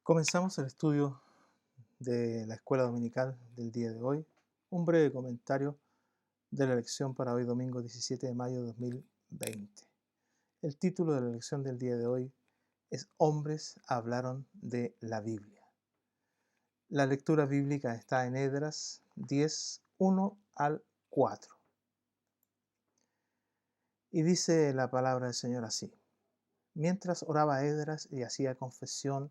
Comenzamos el estudio de la escuela dominical del día de hoy. Un breve comentario de la lección para hoy domingo 17 de mayo de 2020. El título de la lección del día de hoy es Hombres hablaron de la Biblia. La lectura bíblica está en Esdras 10, 1 al 4. Y dice la palabra del Señor así: Mientras oraba Esdras y hacía confesión,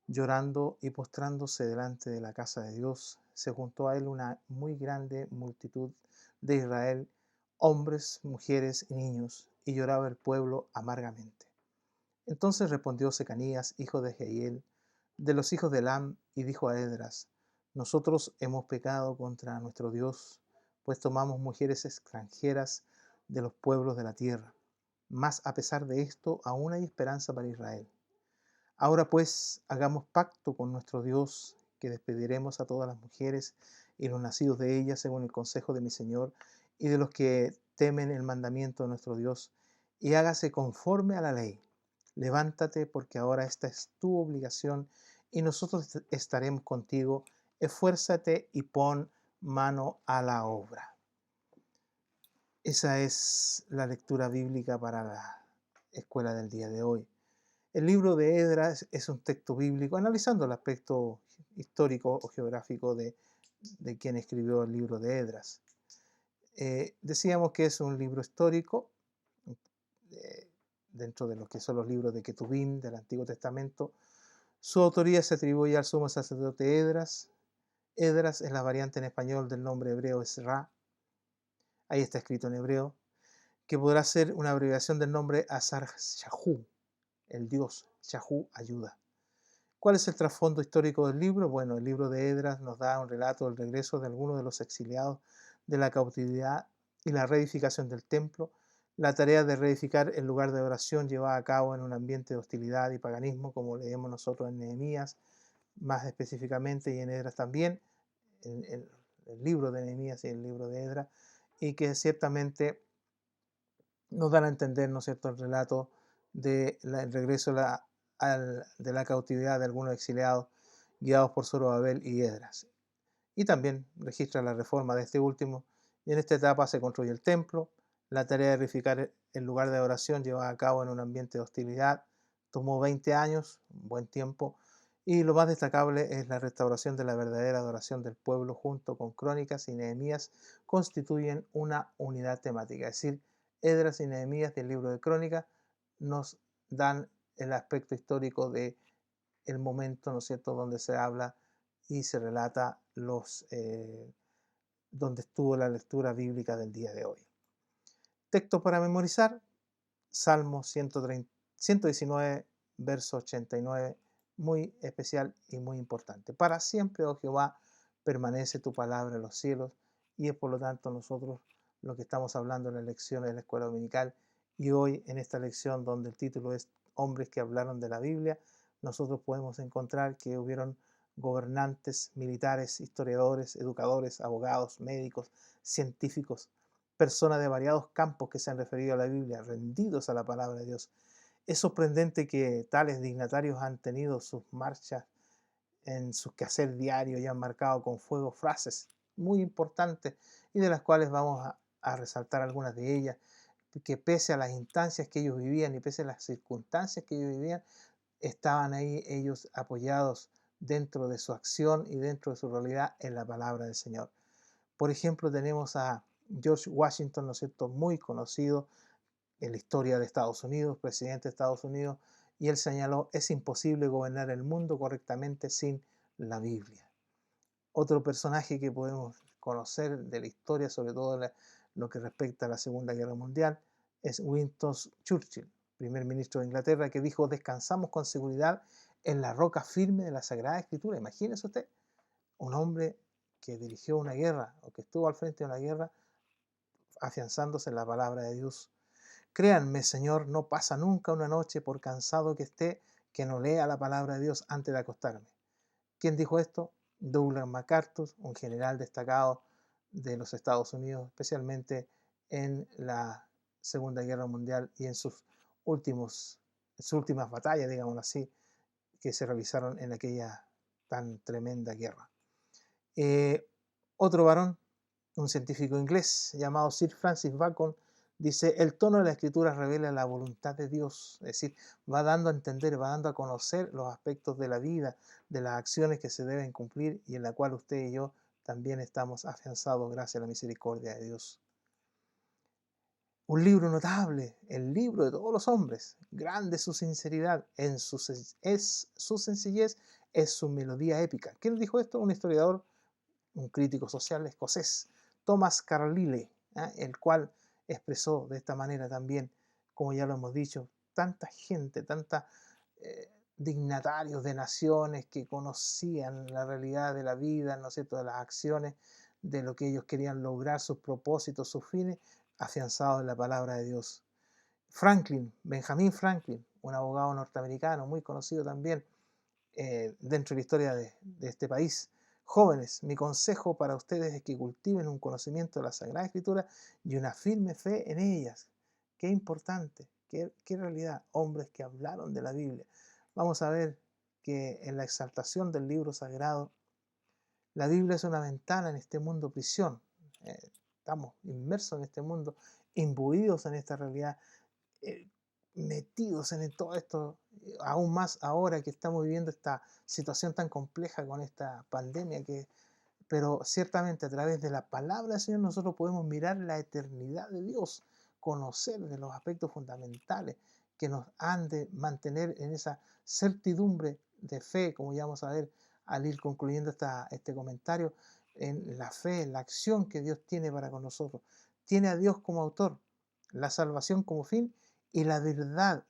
llorando y postrándose delante de la casa de Dios, se juntó a él una muy grande multitud de Israel, hombres, mujeres y niños, y lloraba el pueblo amargamente. Entonces respondió Secanías, hijo de Jehiel, de los hijos de Elam, y dijo a Esdras: Nosotros hemos pecado contra nuestro Dios, pues tomamos mujeres extranjeras de los pueblos de la tierra. Mas a pesar de esto, aún hay esperanza para Israel. Ahora pues, hagamos pacto con nuestro Dios, que despediremos a todas las mujeres y los nacidos de ellas según el consejo de mi Señor y de los que temen el mandamiento de nuestro Dios, y hágase conforme a la ley. Levántate, porque ahora esta es tu obligación, y nosotros estaremos contigo. Esfuérzate y pon mano a la obra. Esa es la lectura bíblica para la escuela del día de hoy. El libro de Esdras es un texto bíblico analizando el aspecto histórico o geográfico de quien escribió el libro de Esdras. Decíamos que es un libro histórico eh, dentro de lo que son los libros de Ketubim del Antiguo Testamento. Su autoría se atribuye al sumo sacerdote Esdras. Esdras es la variante en español del nombre hebreo Esra. Ahí está escrito en hebreo, que podrá ser una abreviación del nombre Asar Shahu, el dios Shahu ayuda. ¿Cuál es el trasfondo histórico del libro? Bueno, el libro de Esdras nos da un relato del regreso de algunos de los exiliados de la cautividad y la reedificación del templo. La tarea de reedificar el lugar de oración llevada a cabo en un ambiente de hostilidad y paganismo, como leemos nosotros en Nehemías, más específicamente, y en Esdras también, en el libro de Nehemías y el libro de Esdras, y que ciertamente nos dan a entender, ¿no es cierto?, el relato del regreso de la cautividad de algunos exiliados guiados por Zorobabel y Esdras. Y también registra la reforma de este último, y en esta etapa se construye el templo. La tarea de edificar el lugar de oración llevada a cabo en un ambiente de hostilidad tomó 20 años, un buen tiempo, y lo más destacable es la restauración de la verdadera adoración del pueblo junto con Crónicas y Nehemías constituyen una unidad temática, es decir, Esdras y Nehemías del libro de Crónicas nos dan el aspecto histórico de el momento, ¿no es cierto?, donde se habla y se relata donde estuvo la lectura bíblica del día de hoy. Texto para memorizar: Salmo 119, verso 89, muy especial y muy importante. Para siempre, oh Jehová, permanece tu palabra en los cielos, y es por lo tanto nosotros lo que estamos hablando en la lección de la escuela dominical, y hoy en esta lección donde el título es Hombres que hablaron de la Biblia, nosotros podemos encontrar que hubieron gobernantes, militares, historiadores, educadores, abogados, médicos, científicos, personas de variados campos que se han referido a la Biblia, rendidos a la palabra de Dios. Es sorprendente que tales dignatarios han tenido sus marchas en su quehacer diario y han marcado con fuego frases muy importantes y de las cuales vamos a resaltar algunas de ellas, que pese a las instancias que ellos vivían y pese a las circunstancias que ellos vivían, estaban ahí ellos apoyados dentro de su acción y dentro de su realidad en la palabra del Señor. Por ejemplo, tenemos a George Washington, ¿no es cierto?, muy conocido en la historia de Estados Unidos, presidente de Estados Unidos, y él señaló: es imposible gobernar el mundo correctamente sin la Biblia. Otro personaje que podemos conocer de la historia, sobre todo lo que respecta a la Segunda Guerra Mundial, es Winston Churchill, primer ministro de Inglaterra, que dijo: descansamos con seguridad en la roca firme de la Sagrada Escritura. Imagínese usted, un hombre que dirigió una guerra o que estuvo al frente de una guerra afianzándose en la palabra de Dios. Créanme, Señor, no pasa nunca una noche, por cansado que esté, que no lea la palabra de Dios antes de acostarme. ¿Quién dijo esto? Douglas MacArthur, un general destacado de los Estados Unidos, especialmente en la Segunda Guerra Mundial y en sus últimas batallas, digamos así, que se realizaron en aquella tan tremenda guerra. Eh, Otro varón, un científico inglés llamado Sir Francis Bacon, dice: el tono de la escritura revela la voluntad de Dios, es decir, va dando a entender, va dando a conocer los aspectos de la vida, de las acciones que se deben cumplir y en la cual usted y yo también estamos afianzados gracias a la misericordia de Dios. Un libro notable, el libro de todos los hombres, grande su sinceridad, es su sencillez, es su melodía épica. ¿Quién dijo esto? Un historiador, un crítico social escocés, Thomas Carlyle, el cual expresó de esta manera también, como ya lo hemos dicho, tanta gente, tanta dignatarios de naciones que conocían la realidad de la vida, ¿no es cierto?, de las acciones, de lo que ellos querían lograr, sus propósitos, sus fines, afianzados en la palabra de Dios. Benjamin Franklin, un abogado norteamericano muy conocido también dentro de la historia de este país. Jóvenes, mi consejo para ustedes es que cultiven un conocimiento de la Sagrada Escritura y una firme fe en ellas. Qué importante, qué realidad, hombres que hablaron de la Biblia. Vamos a ver que en la exaltación del libro sagrado, la Biblia es una ventana en este mundo prisión. Estamos inmersos en este mundo, imbuidos en esta realidad, eh, metidos en todo esto, aún más ahora que estamos viviendo esta situación tan compleja con esta pandemia, pero ciertamente a través de la palabra del Señor nosotros podemos mirar la eternidad de Dios, conocer de los aspectos fundamentales que nos han de mantener en esa certidumbre de fe, como ya vamos a ver al ir concluyendo este comentario, en la fe, en la acción que Dios tiene para con nosotros. Tiene a Dios como autor, la salvación como fin y la verdad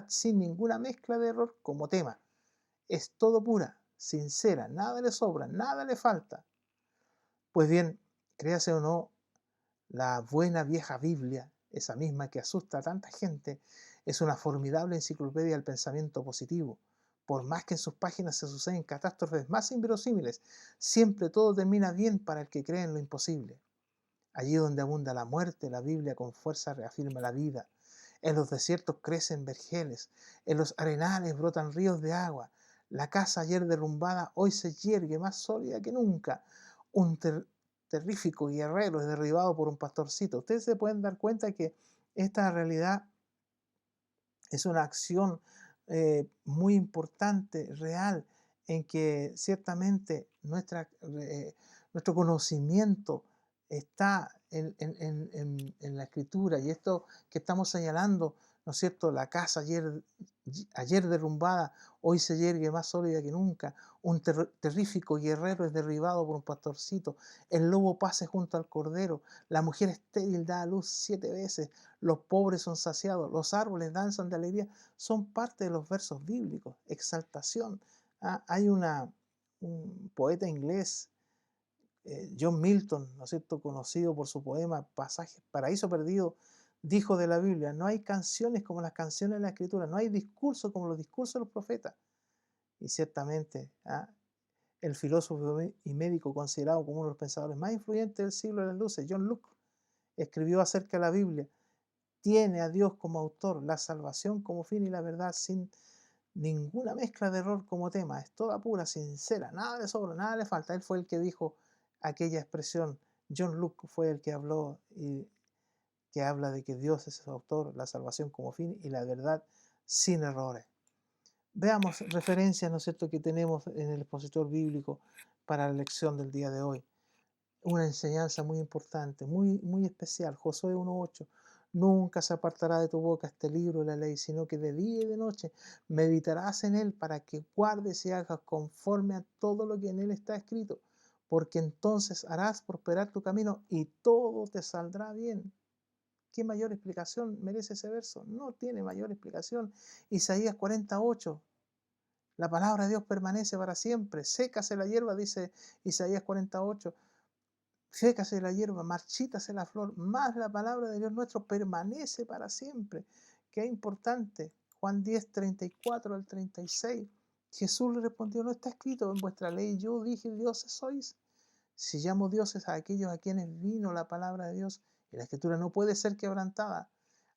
sin ninguna mezcla de error como tema. Es todo pura, sincera, nada le sobra, nada le falta. Pues bien, créase o no, la buena vieja Biblia, esa misma que asusta a tanta gente, es una formidable enciclopedia del pensamiento positivo. Por más que en sus páginas se suceden catástrofes más inverosímiles, siempre todo termina bien para el que cree en lo imposible. Allí donde abunda la muerte, la Biblia con fuerza reafirma la vida. En los desiertos crecen vergeles, en los arenales brotan ríos de agua. La casa ayer derrumbada hoy se yergue más sólida que nunca. Un terrífico guerrero es derribado por un pastorcito. Ustedes se pueden dar cuenta que esta realidad es una acción muy importante, real, en que ciertamente nuestro conocimiento está en la escritura y esto que estamos señalando, ¿no es cierto? La casa ayer derrumbada, hoy se yergue más sólida que nunca. Un terrífico guerrero es derribado por un pastorcito. El lobo pase junto al cordero. La mujer estéril da a luz 7 veces. Los pobres son saciados. Los árboles danzan de alegría. Son parte de los versos bíblicos. Exaltación. Hay un poeta inglés, John Milton, ¿no es cierto?, conocido por su poema Pasaje, Paraíso Perdido, dijo de la Biblia: no hay canciones como las canciones de la Escritura, no hay discursos como los discursos de los profetas. Y ciertamente, el filósofo y médico considerado como uno de los pensadores más influyentes del siglo de las luces, John Locke, escribió acerca de la Biblia: tiene a Dios como autor, la salvación como fin y la verdad sin ninguna mezcla de error como tema. Es toda pura, sincera, nada le sobra, nada le falta. Él fue el que dijo aquella expresión. John Locke fue el que habló y que habla de que Dios es el autor, la salvación como fin y la verdad sin errores. Veamos referencias, ¿no es cierto?, que tenemos en el expositor bíblico para la lección del día de hoy. Una enseñanza muy importante, muy, muy especial. Josué 1:8. Nunca se apartará de tu boca este libro de la ley, sino que de día y de noche meditarás en él para que guardes y hagas conforme a todo lo que en él está escrito, porque entonces harás prosperar tu camino y todo te saldrá bien. ¿Qué mayor explicación merece ese verso? No tiene mayor explicación. Isaías 48. La palabra de Dios permanece para siempre. Sécase la hierba, dice Isaías 48. Sécase la hierba, marchítase la flor, más la palabra de Dios nuestro permanece para siempre. Qué importante. Juan 10, 34 al 36. Jesús le respondió: no está escrito en vuestra ley, yo dije dioses sois. Si llamo dioses a aquellos a quienes vino la palabra de Dios, y la escritura no puede ser quebrantada.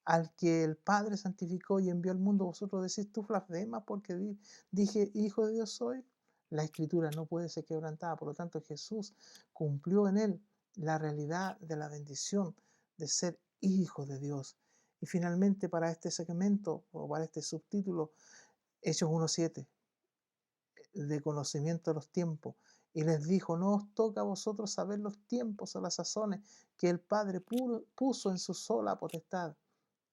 al que el Padre santificó y envió al mundo, vosotros decís, tú blasfemas porque dije, hijo de Dios soy. La escritura no puede ser quebrantada, por lo tanto Jesús cumplió en él la realidad de la bendición de ser hijo de Dios. Y finalmente para este segmento o para este subtítulo, Hechos 1:7, de conocimiento de los tiempos. Y les dijo, no os toca a vosotros saber los tiempos o las sazones que el Padre puso en su sola potestad.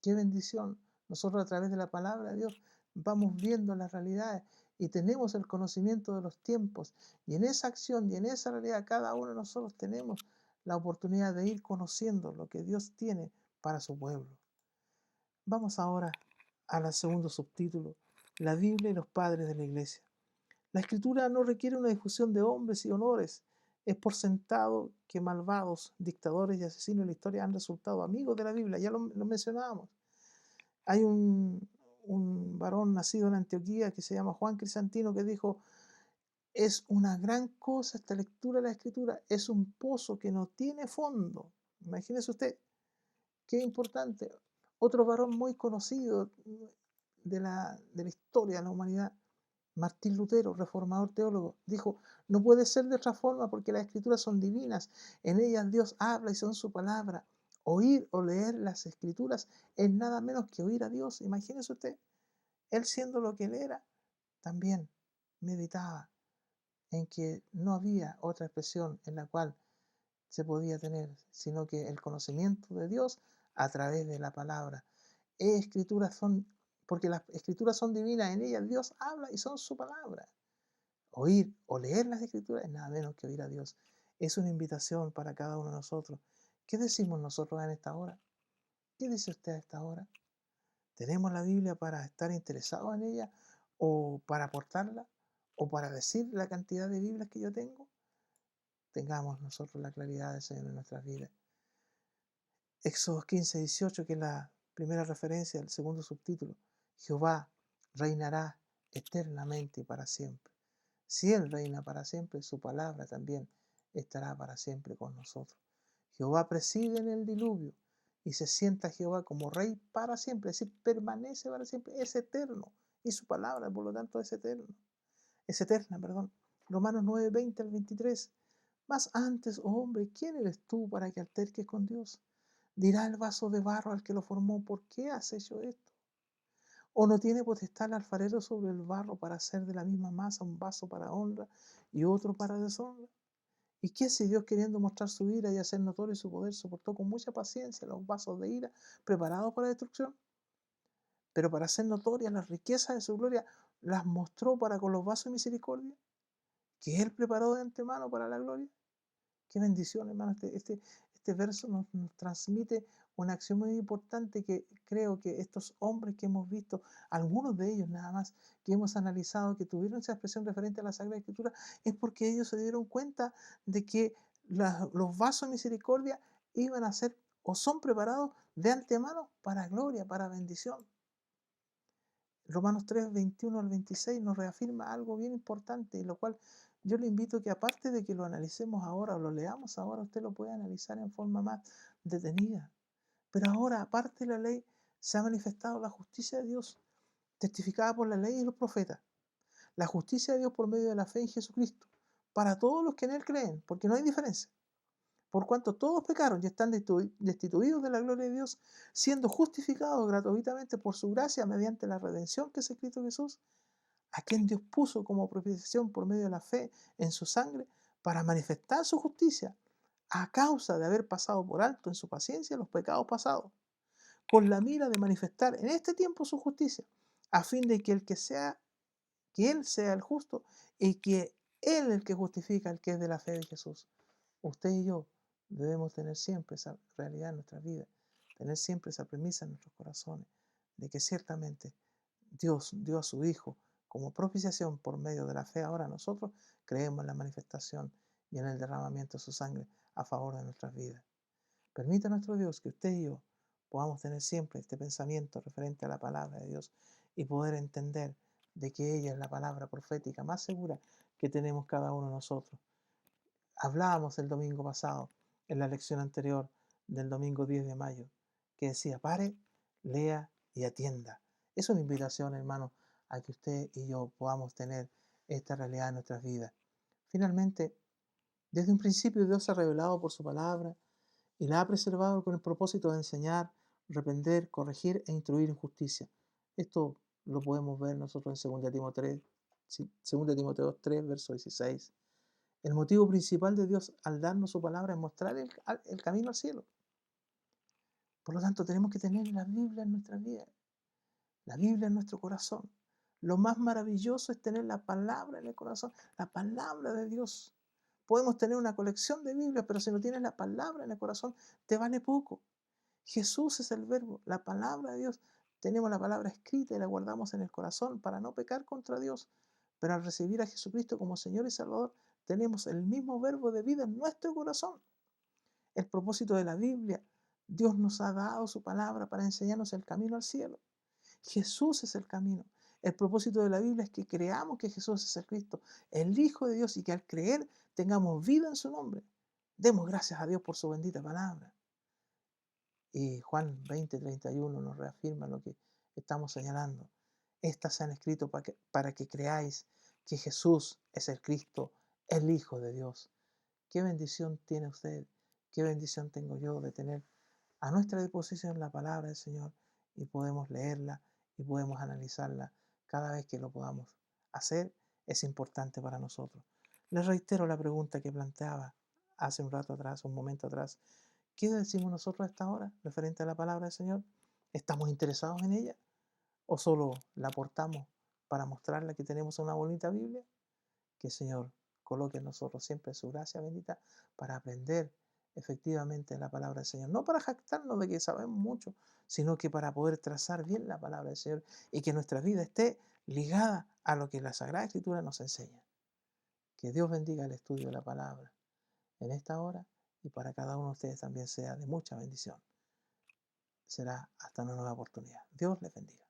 ¡Qué bendición! Nosotros a través de la palabra de Dios vamos viendo las realidades y tenemos el conocimiento de los tiempos. Y en esa acción y en esa realidad cada uno de nosotros tenemos la oportunidad de ir conociendo lo que Dios tiene para su pueblo. Vamos ahora al segundo subtítulo, la Biblia y los padres de la iglesia. La escritura no requiere una discusión de hombres y honores. Es por sentado que malvados, dictadores y asesinos en la historia han resultado amigos de la Biblia. Ya lo mencionábamos. Hay un varón nacido en Antioquía que se llama Juan Crisantino que dijo, es una gran cosa esta lectura de la escritura, es un pozo que no tiene fondo. Imagínese usted, qué importante. Otro varón muy conocido de la historia de la humanidad, Martín Lutero, reformador teólogo, dijo, no puede ser de otra forma porque las escrituras son divinas, en ellas Dios habla y son su palabra. Oír o leer las escrituras es nada menos que oír a Dios. Imagínese usted, él siendo lo que él era, también meditaba en que no había otra expresión en la cual se podía tener, sino que el conocimiento de Dios a través de la palabra. Escrituras son, porque las escrituras son divinas, en ellas Dios habla y son su palabra. Oír o leer las escrituras es nada menos que oír a Dios. Es una invitación para cada uno de nosotros. ¿Qué decimos nosotros en esta hora? ¿Qué dice usted a esta hora? ¿Tenemos la Biblia para estar interesados en ella o para aportarla o para decir la cantidad de Biblias que yo tengo? Tengamos nosotros la claridad del Señor en nuestras vidas. Éxodo 15:18, que es la primera referencia, el segundo subtítulo. Jehová reinará eternamente y para siempre. Si Él reina para siempre, su palabra también estará para siempre con nosotros. Jehová preside en el diluvio y se sienta Jehová como rey para siempre, es decir, permanece para siempre, es eterno y su palabra, por lo tanto, es eterna, perdón. Romanos 9:20-23. Mas antes, oh hombre, ¿quién eres tú para que alterques con Dios? Dirá el vaso de barro al que lo formó, ¿por qué has hecho esto? ¿O no tiene potestad el alfarero sobre el barro para hacer de la misma masa un vaso para honra y otro para deshonra? ¿Y qué si Dios, queriendo mostrar su ira y hacer notorio su poder, soportó con mucha paciencia los vasos de ira preparados para destrucción? Pero para hacer notorias las riquezas de su gloria, las mostró para con los vasos de misericordia, que Él preparó de antemano para la gloria. Qué bendición, hermano. Este verso nos transmite una acción muy importante que creo que estos hombres que hemos visto, algunos de ellos nada más, que hemos analizado, que tuvieron esa expresión referente a la Sagrada Escritura, es porque ellos se dieron cuenta de que los vasos de misericordia iban a ser o son preparados de antemano para gloria, para bendición. Romanos 3:21-26 nos reafirma algo bien importante, y lo cual yo le invito a que aparte de que lo analicemos ahora o lo leamos ahora, usted lo puede analizar en forma más detenida. Pero ahora, aparte de la ley, se ha manifestado la justicia de Dios, testificada por la ley y los profetas. La justicia de Dios por medio de la fe en Jesucristo, para todos los que en Él creen, porque no hay diferencia. Por cuanto todos pecaron y están destituidos de la gloria de Dios, siendo justificados gratuitamente por su gracia mediante la redención que es en Cristo Jesús, a quien Dios puso como propiciación por medio de la fe en su sangre para manifestar su justicia a causa de haber pasado por alto en su paciencia los pecados pasados, con la mira de manifestar en este tiempo su justicia, a fin de que que Él sea el justo y que Él el que justifica al que es de la fe de Jesús. Usted y yo debemos tener siempre esa realidad en nuestra vida, tener siempre esa premisa en nuestros corazones, de que ciertamente Dios dio a su Hijo como propiciación por medio de la fe. Ahora nosotros creemos en la manifestación y en el derramamiento de su sangre a favor de nuestras vidas. Permita a nuestro Dios que usted y yo podamos tener siempre este pensamiento referente a la palabra de Dios y poder entender de que ella es la palabra profética más segura que tenemos cada uno de nosotros. Hablábamos el domingo pasado, en la lección anterior del domingo 10 de mayo, que decía, pare lea y atienda. Es una invitación, hermano, a que usted y yo podamos tener esta realidad en nuestras vidas. Finalmente, desde un principio Dios se ha revelado por su palabra y la ha preservado con el propósito de enseñar, reprender, corregir e instruir en justicia. Esto lo podemos ver nosotros en 2 Timoteo 3, verso 16. El motivo principal de Dios al darnos su palabra es mostrar el camino al cielo. Por lo tanto, tenemos que tener la Biblia en nuestras vidas, la Biblia en nuestro corazón. Lo más maravilloso es tener la palabra en el corazón, la palabra de Dios. Podemos tener una colección de Biblias, pero si no tienes la palabra en el corazón, te vale poco. Jesús es el verbo, la palabra de Dios. Tenemos la palabra escrita y la guardamos en el corazón para no pecar contra Dios. Pero al recibir a Jesucristo como Señor y Salvador, tenemos el mismo verbo de vida en nuestro corazón. El propósito de la Biblia, Dios nos ha dado su palabra para enseñarnos el camino al cielo. Jesús es el camino. El propósito de la Biblia es que creamos que Jesús es el Cristo, el Hijo de Dios, y que al creer tengamos vida en su nombre. Demos gracias a Dios por su bendita palabra. Y Juan 20:31 nos reafirma lo que estamos señalando. Estas se han escrito para que creáis que Jesús es el Cristo, el Hijo de Dios. Qué bendición tiene usted, qué bendición tengo yo de tener a nuestra disposición la palabra del Señor y podemos leerla y podemos analizarla cada vez que lo podamos hacer. Es importante para nosotros. Les reitero la pregunta que planteaba hace un rato atrás, un momento atrás. ¿Qué decimos nosotros a esta hora referente a la palabra del Señor? ¿Estamos interesados en ella o solo la aportamos para mostrarle que tenemos una bonita Biblia? Que el Señor coloque en nosotros siempre su gracia bendita para aprender efectivamente la palabra del Señor. No para jactarnos de que sabemos mucho, sino que para poder trazar bien la palabra del Señor y que nuestra vida esté ligada a lo que la Sagrada Escritura nos enseña. Que Dios bendiga el estudio de la palabra en esta hora y para cada uno de ustedes también sea de mucha bendición. Será hasta una nueva oportunidad. Dios les bendiga.